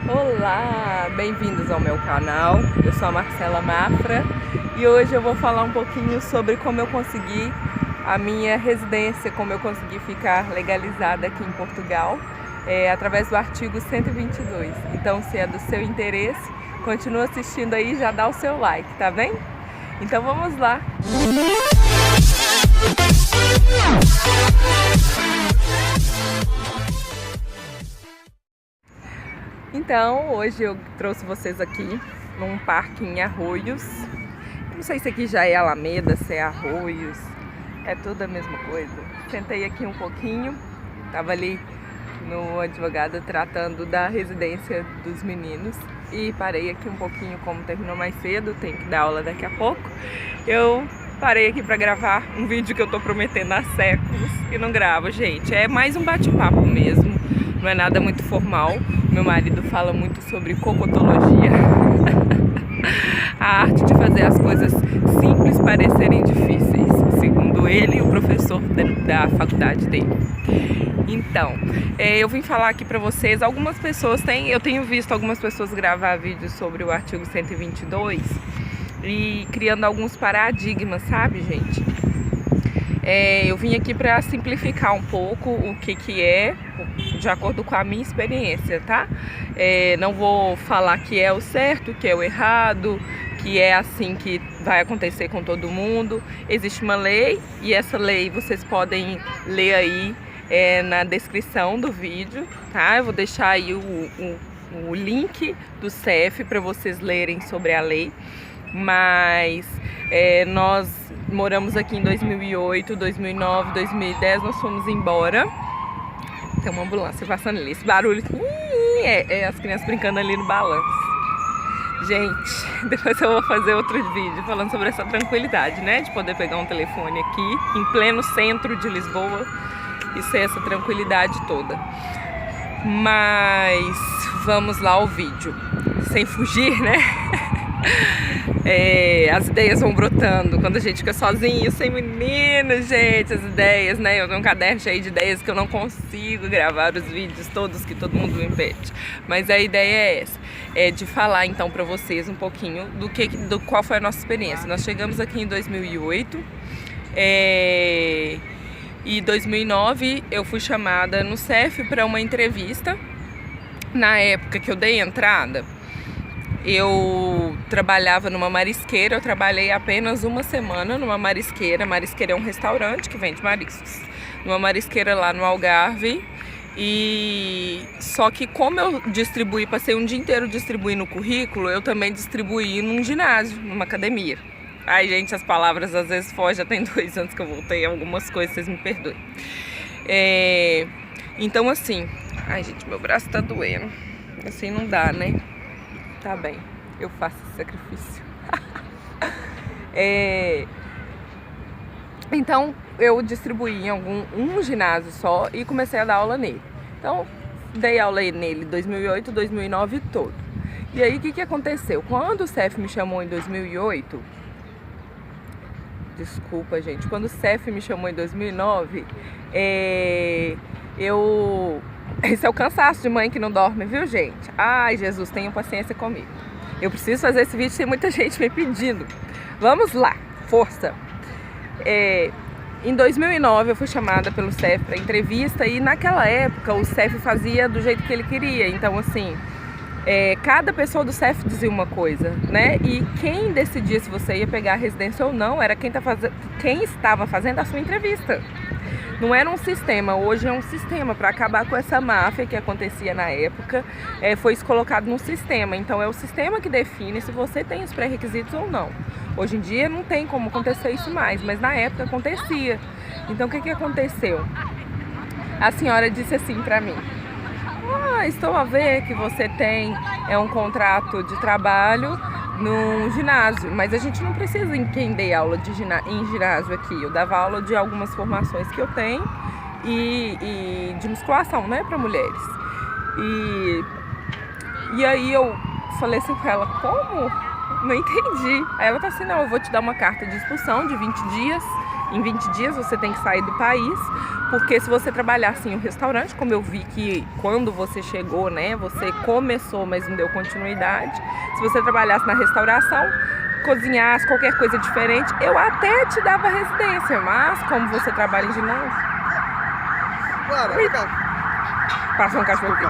Olá, bem-vindos ao meu canal. Eu sou a Marcela Mafra e hoje eu vou falar um pouquinho sobre como eu consegui a minha residência, como eu consegui ficar legalizada aqui em Portugal, através do artigo 122. Então, se é do seu interesse, continua assistindo aí e já dá o seu like, tá bem? Então vamos lá! Então, hoje eu trouxe vocês aqui num parque em Arroios. Não sei se aqui já é Alameda, se é Arroios, é tudo a mesma coisa. Sentei aqui um pouquinho, tava ali no advogado tratando da residência dos meninos e parei aqui um pouquinho, como terminou mais cedo, tem que dar aula daqui a pouco. Eu parei aqui pra gravar um vídeo que eu tô prometendo há séculos e não gravo, gente. É mais um bate-papo mesmo, não é nada muito formal. Meu marido fala muito sobre cocotologia, a arte de fazer as coisas simples parecerem difíceis, segundo ele e o professor da faculdade dele. Então, eu vim falar aqui pra vocês, algumas pessoas eu tenho visto algumas pessoas gravar vídeos sobre o artigo 122 e criando alguns paradigmas, sabe, gente? Eu vim aqui para simplificar um pouco o que é, de acordo com a minha experiência, tá? Não vou falar que é o certo, que é o errado, que é assim que vai acontecer com todo mundo. Existe uma lei e essa lei vocês podem ler aí na descrição do vídeo, tá? Eu vou deixar aí o link do CEF para vocês lerem sobre a lei. Mas nós moramos aqui em 2008, 2009, 2010, nós fomos embora. Tem uma ambulância passando ali, esse barulho é as crianças brincando ali no balanço. Gente, depois eu vou fazer outro vídeo falando sobre essa tranquilidade, né? De poder pegar um telefone aqui, em pleno centro de Lisboa, e ser essa tranquilidade toda. Mas vamos lá ao vídeo, sem fugir, né? As ideias vão brotando quando a gente fica sozinho, sem menino, gente, as ideias, né? Eu tenho um caderno cheio de ideias que eu não consigo gravar os vídeos todos que todo mundo me pede. Mas a ideia é essa, de falar então pra vocês um pouquinho do qual foi a nossa experiência. Nós chegamos aqui em 2008 e em 2009 eu fui chamada no CEF para uma entrevista. Na época que eu dei entrada, eu trabalhava numa marisqueira, eu trabalhei apenas uma semana numa marisqueira. Marisqueira é um restaurante que vende mariscos. Numa marisqueira lá no Algarve. E só que como eu passei um dia inteiro distribuindo o currículo, eu também distribuí num ginásio, numa academia. Ai, gente, as palavras às vezes fogem, já tem 2 anos que eu voltei, algumas coisas, vocês me perdoem. Então assim, ai gente, meu braço tá doendo. Assim não dá, né? Tá bem, eu faço esse sacrifício. Então, eu distribuí em um ginásio só e comecei a dar aula nele. Então, dei aula nele 2008, 2009 todo. E aí, o que aconteceu? Quando o CEF me chamou em 2008... Desculpa, gente. Quando o CEF me chamou em 2009, esse é o cansaço de mãe que não dorme, viu, gente? Ai, Jesus, tenham paciência comigo. Eu preciso fazer esse vídeo, tem muita gente me pedindo. Vamos lá, força! Em 2009 eu fui chamada pelo CEF para entrevista e naquela época o CEF fazia do jeito que ele queria. Então, assim, cada pessoa do CEF dizia uma coisa, né? E quem decidia se você ia pegar a residência ou não era quem estava fazendo a sua entrevista. Não era um sistema, hoje é um sistema. Para acabar com essa máfia que acontecia na época, foi isso colocado num sistema. Então é o sistema que define se você tem os pré-requisitos ou não. Hoje em dia não tem como acontecer isso mais, mas na época acontecia. Então o que aconteceu? A senhora disse assim para mim: estou a ver que você tem um contrato de trabalho num ginásio, mas a gente não precisa em quem dê aula em ginásio aqui. Eu dava aula de algumas formações que eu tenho e de musculação, né, para mulheres. E aí eu falei assim com ela: como? Não entendi. Aí ela tá assim: não, eu vou te dar uma carta de expulsão de 20 dias em 20 dias você tem que sair do país, porque se você trabalhar assim em um restaurante, como eu vi que quando você chegou, né, você começou, mas não deu continuidade, se você trabalhasse na restauração, cozinhasse qualquer coisa diferente, eu até te dava residência, mas como você trabalha em ginásio... Claro, legal. Passou um cachorro aqui.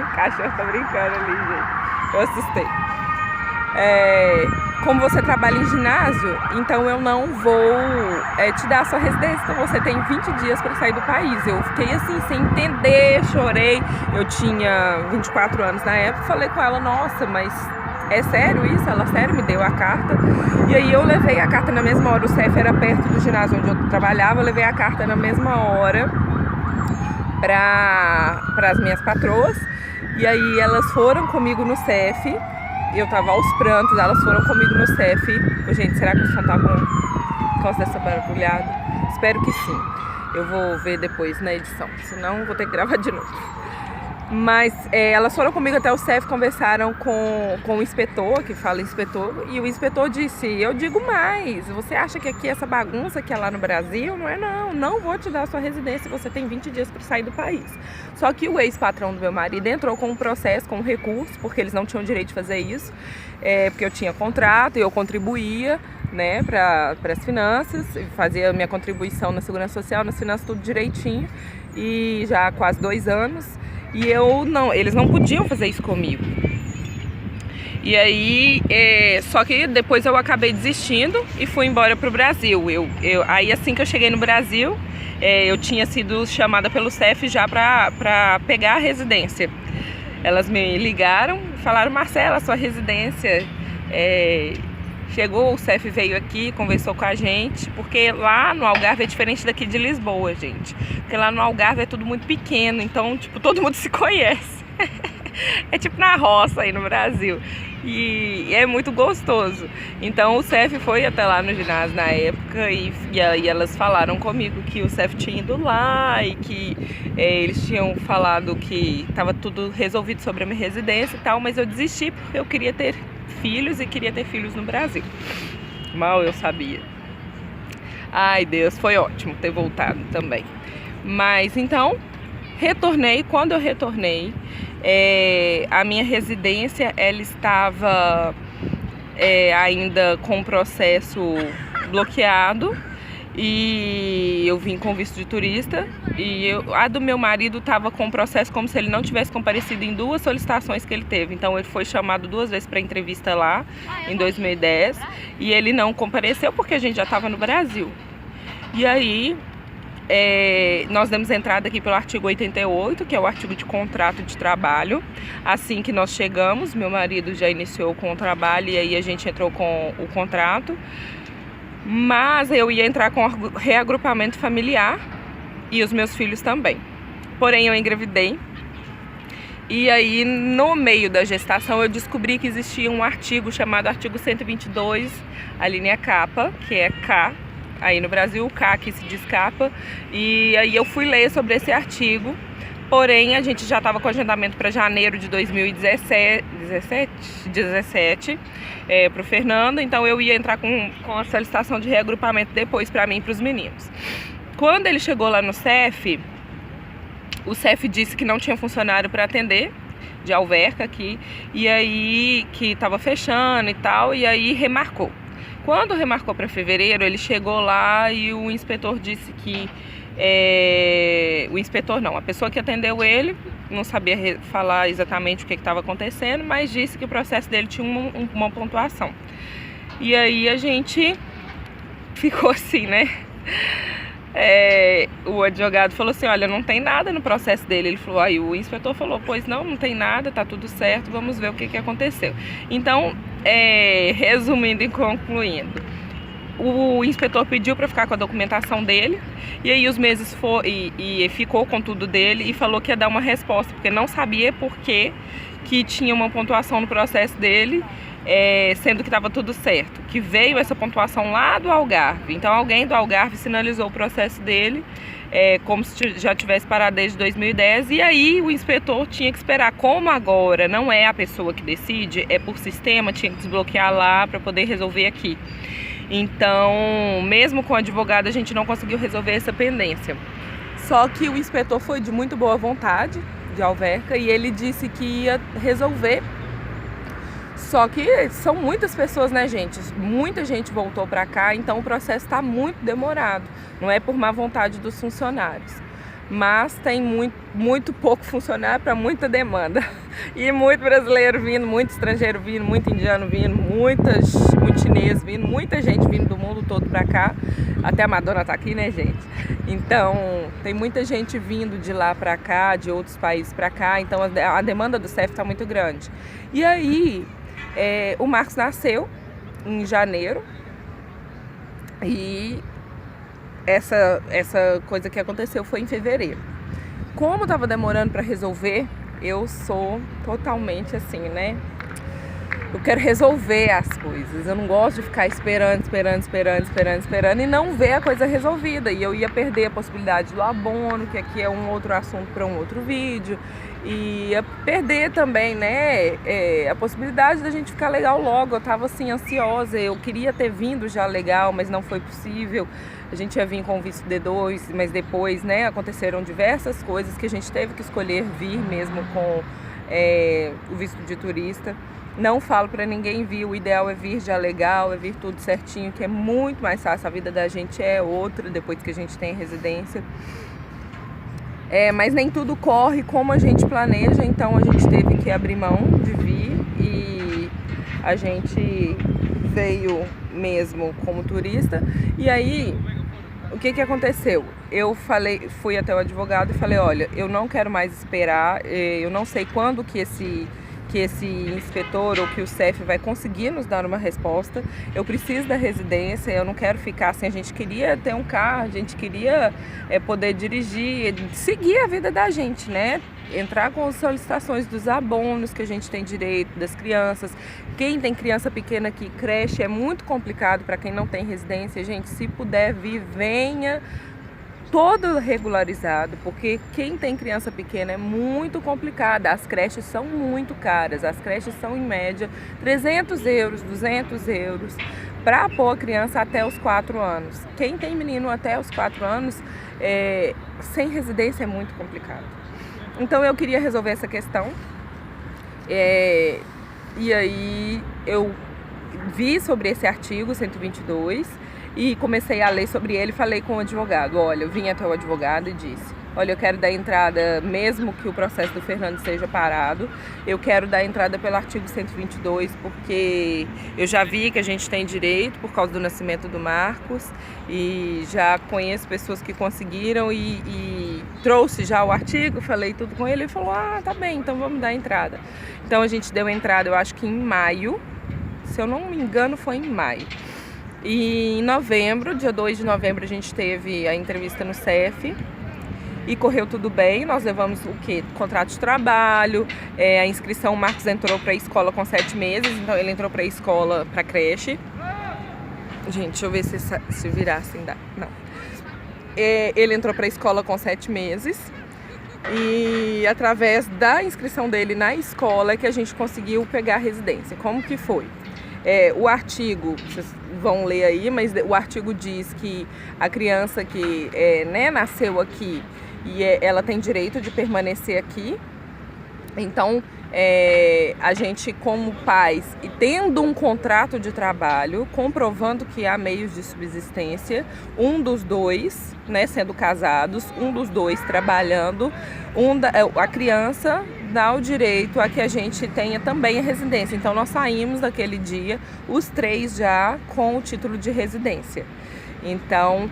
O cachorro tá brincando ali, gente. Eu assustei. Como você trabalha em ginásio, então eu não vou te dar a sua residência. Então você tem 20 dias para sair do país. Eu fiquei assim, sem entender, chorei. Eu tinha 24 anos na época. Falei com ela, nossa, mas é sério isso? Ela, sério, me deu a carta. E aí eu levei a carta na mesma hora. O CEF era perto do ginásio onde eu trabalhava. Eu levei a carta na mesma hora para as minhas patroas. E aí elas foram comigo no CEF. Eu tava aos prantos, elas foram comigo no CEF. Ô, gente, será que o som tá bom por causa dessa barulhada? Espero que sim. Eu vou ver depois na edição, senão vou ter que gravar de novo. Mas elas foram comigo até o CEF, conversaram com o inspetor, que fala inspetor, e o inspetor disse, eu digo mais, você acha que aqui essa bagunça que é lá no Brasil? Não é não, não vou te dar a sua residência, você tem 20 dias para sair do país. Só que o ex-patrão do meu marido entrou com um processo, com um recurso, porque eles não tinham direito de fazer isso, porque eu tinha contrato e eu contribuía, né, para as finanças, fazia minha contribuição na Segurança Social, nas finanças, tudo direitinho, e já há quase 2 anos. E eles não podiam fazer isso comigo. E aí, só que depois eu acabei desistindo e fui embora pro Brasil. Aí assim que eu cheguei no Brasil, eu tinha sido chamada pelo CEF já pra pegar a residência. Elas me ligaram e falaram, Marcela, sua residência chegou, o CEF veio aqui, conversou com a gente, porque lá no Algarve é diferente daqui de Lisboa, gente. Porque lá no Algarve é tudo muito pequeno, então, tipo, todo mundo se conhece. É tipo na roça aí no Brasil. E é muito gostoso. Então o CEF foi até lá no ginásio na época e aí elas falaram comigo que o CEF tinha ido lá e que eles tinham falado que estava tudo resolvido sobre a minha residência e tal, mas eu desisti porque eu queria ter filhos e queria ter filhos no Brasil. Mal eu sabia. Ai, Deus, foi ótimo ter voltado também. Mas então, retornei. Quando eu retornei, a minha residência, ela estava ainda com o processo bloqueado. E eu vim com visto de turista e a do meu marido estava com o processo como se ele não tivesse comparecido em 2 solicitações que ele teve. Então ele foi chamado 2 vezes para entrevista lá em 2010 e ele não compareceu porque a gente já estava no Brasil. E aí nós demos entrada aqui pelo artigo 88, que é o artigo de contrato de trabalho. Assim que nós chegamos, meu marido já iniciou com o trabalho e aí a gente entrou com o contrato. Mas eu ia entrar com reagrupamento familiar e os meus filhos também. Porém, eu engravidei. E aí, no meio da gestação, eu descobri que existia um artigo chamado artigo 122, a linha capa, que é K. Aí no Brasil, o K que se diz capa. E aí eu fui ler sobre esse artigo. Porém, a gente já estava com agendamento para janeiro de 2017 para o Fernando. Então eu ia entrar com a solicitação de reagrupamento depois para mim e para os meninos. Quando ele chegou lá no CEF, o CEF disse que não tinha funcionário para atender, de Alverca aqui. E aí que estava fechando e tal, e aí remarcou. Quando remarcou para fevereiro, ele chegou lá e o inspetor disse que... o inspetor não, a pessoa que atendeu ele não sabia falar exatamente o que estava acontecendo, mas disse que o processo dele tinha uma pontuação. E aí a gente ficou assim, né? O advogado falou assim, olha, não tem nada no processo dele. Ele falou, aí o inspetor falou, pois não tem nada, tá tudo certo, vamos ver o que aconteceu. Então, resumindo e concluindo, o inspetor pediu para ficar com a documentação dele e aí os meses e ficou com tudo dele e falou que ia dar uma resposta, porque não sabia por que tinha uma pontuação no processo dele, sendo que estava tudo certo, que veio essa pontuação lá do Algarve. Então alguém do Algarve sinalizou o processo dele como se já tivesse parado desde 2010 e aí o inspetor tinha que esperar. Como agora não é a pessoa que decide, é por sistema, tinha que desbloquear lá para poder resolver aqui. Então, mesmo com o advogado, a gente não conseguiu resolver essa pendência. Só que o inspetor foi de muito boa vontade, de Alverca, e ele disse que ia resolver. Só que são muitas pessoas, né, gente? Muita gente voltou para cá, então o processo está muito demorado. Não é por má vontade dos funcionários, mas tem muito pouco funcionário para muita demanda. E muito brasileiro vindo, muito estrangeiro vindo, muito indiano vindo, muito chinês vindo, muita gente vindo do mundo todo para cá. Até a Madonna tá aqui, né, gente? Então, tem muita gente vindo de lá para cá, de outros países para cá. Então, a demanda do CEF tá muito grande. E aí, o Marcos nasceu em janeiro. E essa coisa que aconteceu foi em fevereiro. Como tava demorando para resolver, eu sou totalmente assim, né? Eu quero resolver as coisas. Eu não gosto de ficar esperando e não ver a coisa resolvida. E eu ia perder a possibilidade do abono, que aqui é um outro assunto para um outro vídeo. E ia perder também, né, a possibilidade da gente ficar legal logo. Eu tava assim, ansiosa. Eu queria ter vindo já legal, mas não foi possível. A gente ia vir com o visto D2, mas depois, né, aconteceram diversas coisas que a gente teve que escolher vir mesmo com o visto de turista. Não falo pra ninguém vir, o ideal é vir já legal, é vir tudo certinho, que é muito mais fácil, a vida da gente é outra depois que a gente tem residência. Mas nem tudo corre como a gente planeja, então a gente teve que abrir mão de vir e a gente veio mesmo como turista. E aí, o que aconteceu? Eu fui até o advogado e falei, olha, eu não quero mais esperar, eu não sei quando que esse inspetor ou que o CEF vai conseguir nos dar uma resposta. Eu preciso da residência, eu não quero ficar assim. A gente queria ter um carro, a gente queria poder dirigir, seguir a vida da gente, né? Entrar com as solicitações dos abonos que a gente tem direito, das crianças. Quem tem criança pequena aqui, creche, é muito complicado para quem não tem residência. Gente, se puder vir, venha todo regularizado, porque quem tem criança pequena é muito complicado. As creches são muito caras, as creches são em média 300 euros, 200 euros para pôr a criança até os 4 anos. Quem tem menino até os 4 anos, sem residência é muito complicado. Então eu queria resolver essa questão, e aí eu vi sobre esse artigo 122, e comecei a ler sobre ele. Falei com o advogado, olha, eu vim até o advogado e disse, olha, eu quero dar entrada, mesmo que o processo do Fernando seja parado, eu quero dar entrada pelo artigo 122, porque eu já vi que a gente tem direito por causa do nascimento do Marcos, e já conheço pessoas que conseguiram, e trouxe já o artigo, falei tudo com ele, ele falou, tá bem, então vamos dar entrada. Então a gente deu entrada, eu acho que em maio, se eu não me engano foi em maio. E em novembro, dia 2 de novembro, a gente teve a entrevista no CEF e correu tudo bem. Nós levamos o quê? Contrato de trabalho, a inscrição. O Marcos entrou para a escola com 7 meses, então ele entrou para a escola, para a creche. Gente, deixa eu ver se virar assim dá. Não. Ele entrou para a escola com 7 meses e através da inscrição dele na escola é que a gente conseguiu pegar a residência. Como que foi? O artigo, vocês vão ler aí, mas o artigo diz que a criança que nasceu aqui e ela tem direito de permanecer aqui. Então, a gente como pais, e tendo um contrato de trabalho, comprovando que há meios de subsistência, um dos dois, né, sendo casados, um dos dois trabalhando, a criança dá o direito a que a gente tenha também a residência. Então nós saímos daquele dia, os 3 já com o título de residência. Então,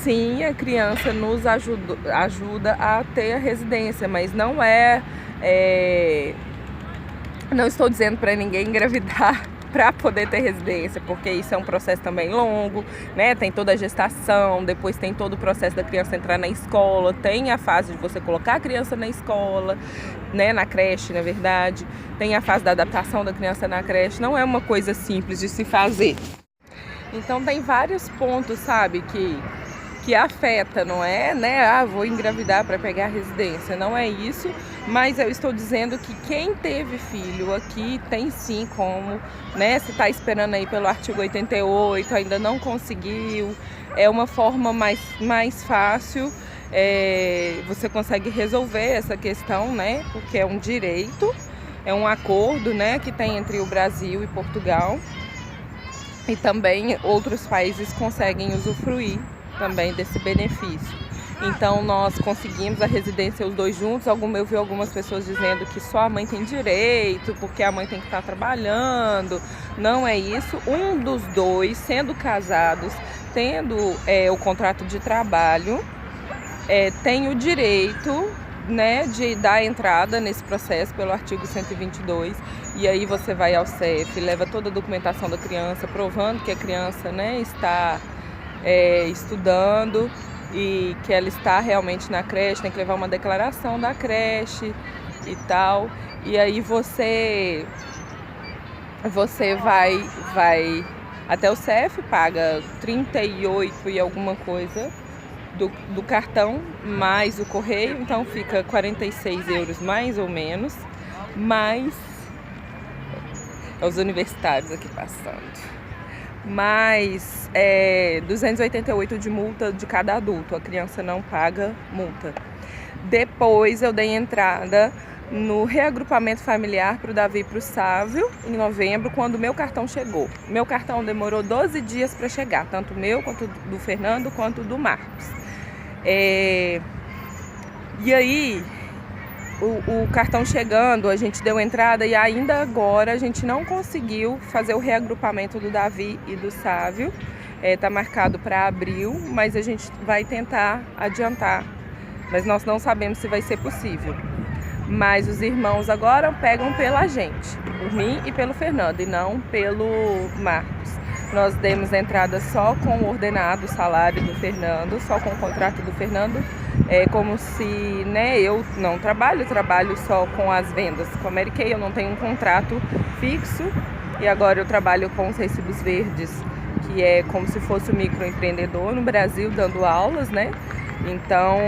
sim, a criança nos ajuda a ter a residência, mas não não estou dizendo para ninguém engravidar para poder ter residência, porque isso é um processo também longo, né? Tem toda a gestação, depois tem todo o processo da criança entrar na escola, tem a fase de você colocar a criança na escola, né? Na creche, na verdade, tem a fase da adaptação da criança na creche. Não é uma coisa simples de se fazer. Então tem vários pontos, sabe, que que afeta, não é, né? Ah, vou engravidar para pegar a residência, não é isso, mas eu estou dizendo que quem teve filho aqui tem sim como, né? Se está esperando aí pelo artigo 88, ainda não conseguiu, é uma forma mais fácil, você consegue resolver essa questão, né? Porque é um direito, é um acordo, né, que tem entre o Brasil e Portugal, e também outros países conseguem usufruir também desse benefício. Então nós conseguimos a residência os dois juntos. Eu vi algumas pessoas dizendo que só a mãe tem direito, porque a mãe tem que estar trabalhando. Não é isso. Um dos dois, sendo casados, tendo o contrato de trabalho, tem o direito, né, de dar entrada nesse processo pelo artigo 122, e aí você vai ao CEF, leva toda a documentação da criança, provando que a criança, né, está estudando e que ela está realmente na creche, tem que levar uma declaração da creche e tal, e aí você vai até o CEF, paga 38 e alguma coisa do cartão mais o correio, então fica 46 euros mais ou menos, mais os universitários aqui passando, mais 288 de multa de cada adulto, a criança não paga multa. Depois eu dei entrada no reagrupamento familiar para o Davi e para o Sávio em novembro, quando o meu cartão chegou. Meu cartão demorou 12 dias para chegar, tanto o meu, quanto do Fernando, quanto do Marcos. E aí, o cartão chegando, a gente deu entrada e ainda agora a gente não conseguiu fazer o reagrupamento do Davi e do Sávio. Tá marcado para abril, mas a gente vai tentar adiantar, mas nós não sabemos se vai ser possível. Mas os irmãos agora pegam pela gente, por mim e pelo Fernando, e não pelo Marcos. Nós demos entrada só com o ordenado, o salário do Fernando, só com o contrato do Fernando, como se, né, eu não trabalho só com as vendas. Com a Mary Kay eu não tenho um contrato fixo, e agora eu trabalho com os recibos verdes, que é como se fosse um microempreendedor no Brasil, dando aulas, né? Então,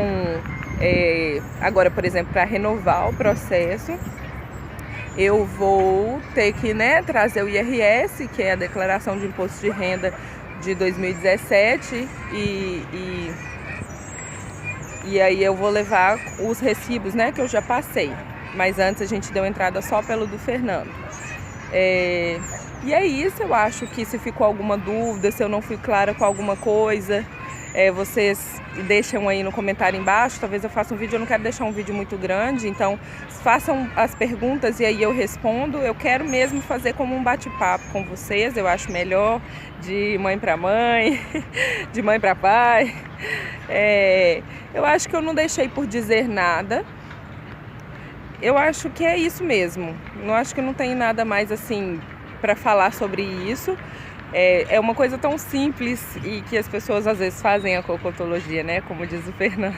agora, por exemplo, para renovar o processo, eu vou ter que, né, trazer o IRS, que é a declaração de imposto de renda de 2017, e aí eu vou levar os recibos, né, que eu já passei, mas antes a gente deu entrada só pelo do Fernando. E é isso. Eu acho que se ficou alguma dúvida, se eu não fui clara com alguma coisa, vocês deixam aí no comentário embaixo. Talvez eu faça um vídeo, eu não quero deixar um vídeo muito grande, então façam as perguntas e aí eu respondo. Eu quero mesmo fazer como um bate-papo com vocês, eu acho melhor, de mãe para mãe, de mãe para pai. Eu acho que eu não deixei por dizer nada. Eu acho que é isso mesmo. Não acho que não tem nada mais assim para falar sobre isso. É uma coisa tão simples e que as pessoas às vezes fazem a cocotologia, né? Como diz o Fernando.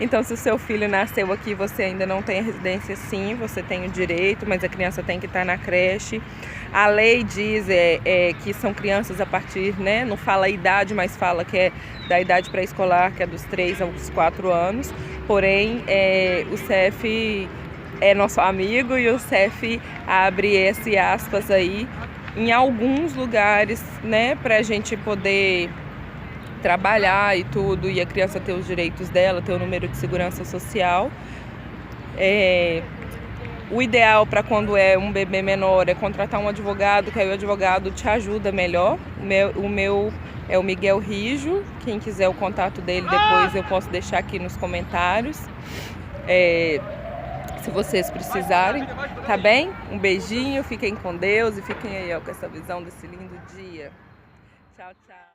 Então, se o seu filho nasceu aqui e você ainda não tem a residência, sim, você tem o direito, mas a criança tem que estar na creche. A lei diz que são crianças a partir, né? Não fala a idade, mas fala que é da idade pré-escolar, que é dos 3 aos 4 anos. Porém, o CEF é nosso amigo e o CEF abre esse aspas aí em alguns lugares, né, para a gente poder trabalhar e tudo, e a criança ter os direitos dela, ter o número de segurança social. O ideal para quando é um bebê menor é contratar um advogado, que aí o advogado te ajuda melhor. O meu é o Miguel Rijo, quem quiser o contato dele depois eu posso deixar aqui nos comentários. Se vocês precisarem, tá bem? Um beijinho, fiquem com Deus e fiquem aí, ó, com essa visão desse lindo dia. Tchau, tchau.